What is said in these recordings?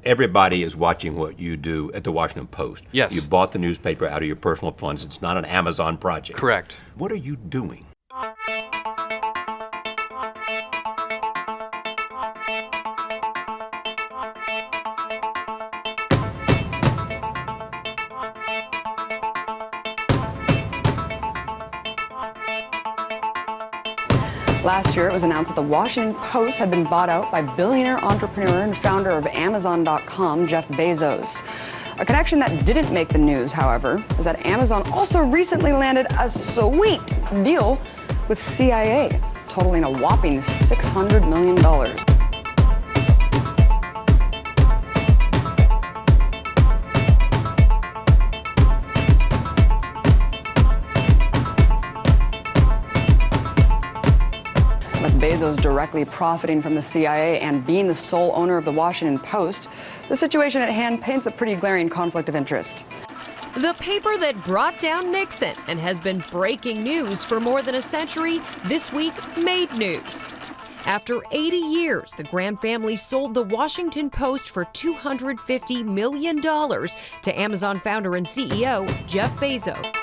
Everybody is watching what you do at the Washington Post. Yes. You bought the newspaper out of your personal funds. It's not an Amazon project. Correct. What are you doing? Last year, it was announced that the Washington Post had been bought out by billionaire entrepreneur and founder of Amazon.com, Jeff Bezos. A connection that didn't make the news, however, is that Amazon also recently landed a sweet deal with C.I.A., totaling a whopping $600 million. With Bezos directly profiting from the CIA and being the sole owner of the Washington Post, the situation at hand paints a pretty glaring conflict of interest. The paper that brought down Nixon and has been breaking news for more than a century, this week made news. After 80 years, the Graham family sold the Washington Post for $250 million to Amazon founder and CEO Jeff Bezos.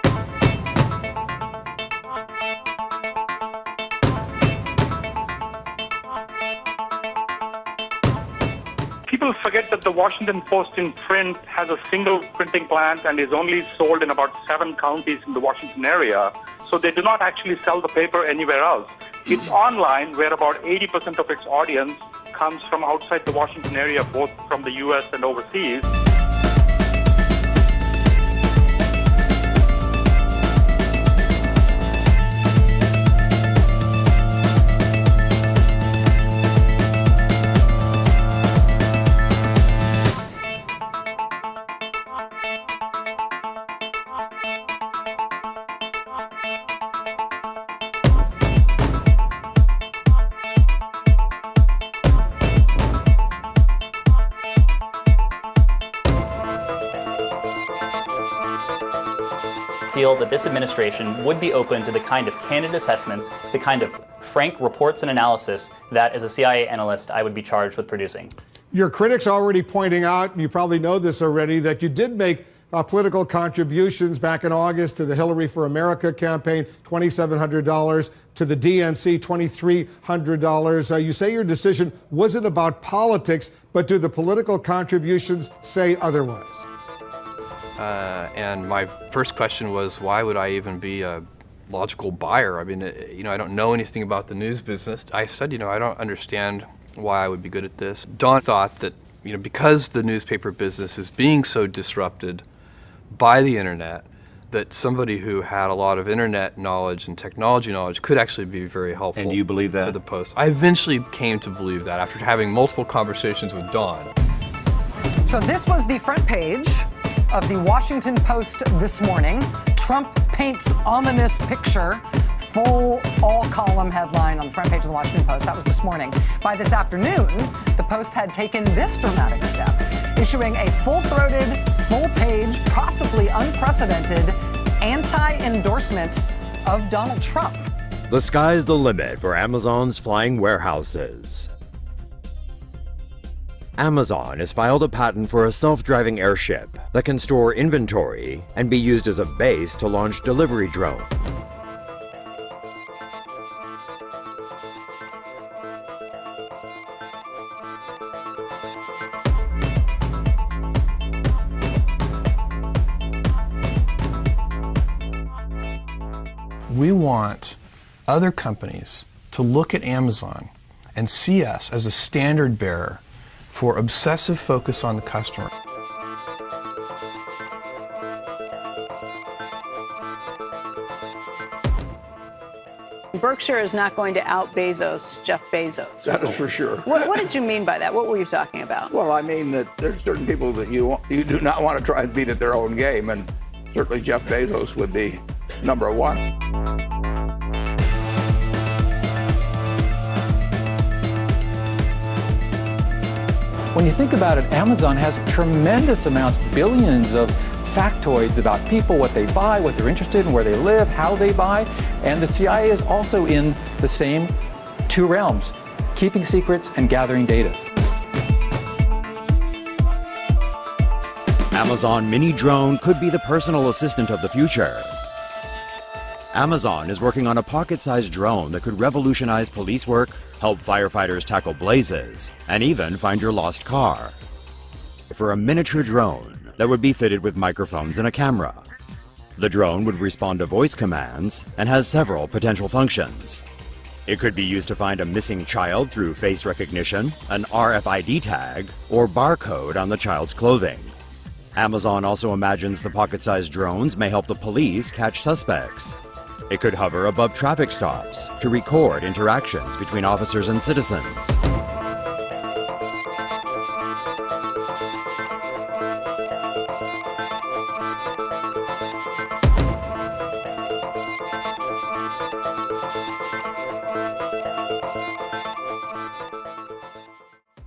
People forget that the Washington Post in print has a single printing plant and is only sold in about 7 counties in the Washington area. So they do not actually sell the paper anywhere else. It's online, where about 80% of its audience comes from outside the Washington area, both from the U.S. and overseas. Feel that this administration would be open to the kind of candid assessments, the kind of frank reports and analysis that, as a CIA analyst, I would be charged with producing. Your critics are already pointing out, and you probably know this already, that you did make political contributions back in August to the Hillary for America campaign, $2,700, to the DNC, $2,300. You say your decision wasn't about politics, but do the political contributions say otherwise? And my first question was, why would I even be a logical buyer? I mean, I don't know anything about the news business. I said, I don't understand why I would be good at this. Don thought that, because the newspaper business is being so disrupted by the internet, that somebody who had a lot of internet knowledge and technology knowledge could actually be very helpful. And you believe that? To the Post. I eventually came to believe that after having multiple conversations with Don. So this was the front page of the Washington Post this morning. Trump paints ominous picture. Full all-column headline on the front page of the Washington Post. That was this morning. By this afternoon, the Post had taken this dramatic step, issuing a full-throated, full-page, possibly unprecedented anti-endorsement of Donald Trump. The sky's the limit for Amazon's flying warehouses. Amazon has filed a patent for a self-driving airship that can store inventory and be used as a base to launch delivery drones. We want other companies to look at Amazon and see us as a standard bearer for obsessive focus on the customer. Berkshire is not going to out Bezos, Jeff Bezos. That is for sure. What did you mean by that? What were you talking about? Well, I mean that there's certain people that you do not want to try and beat at their own game, and certainly Jeff Bezos would be number one. When you think about it, Amazon has tremendous amounts, billions of factoids about people, what they buy, what they're interested in, where they live, how they buy. And the CIA is also in the same two realms, keeping secrets and gathering data. Amazon Mini Drone could be the personal assistant of the future. Amazon is working on a pocket-sized drone that could revolutionize police work, help firefighters tackle blazes, and even find your lost car. For a miniature drone that would be fitted with microphones and a camera. The drone would respond to voice commands and has several potential functions. It could be used to find a missing child through face recognition, an RFID tag, or barcode on the child's clothing. Amazon also imagines the pocket-sized drones may help the police catch suspects. It could hover above traffic stops to record interactions between officers and citizens.